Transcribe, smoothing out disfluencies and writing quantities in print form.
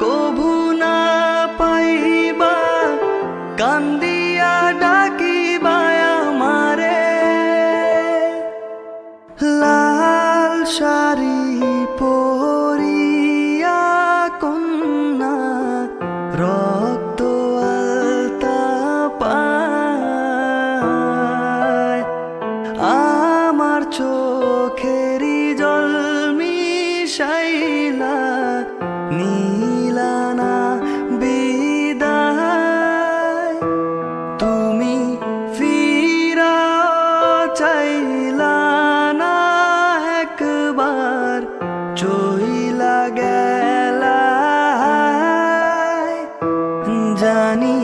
কভু না পাইবা কান্দিয়া ডাকিবা আমারে লাল শাড়ি পরিয়া কন্যা রক্ত আলতা পায় আমার চোখেরি জল মিশাইলা নীলানা বিদায় তুমি ফিরাও চাইলা না একবার চইলা গেলা জানি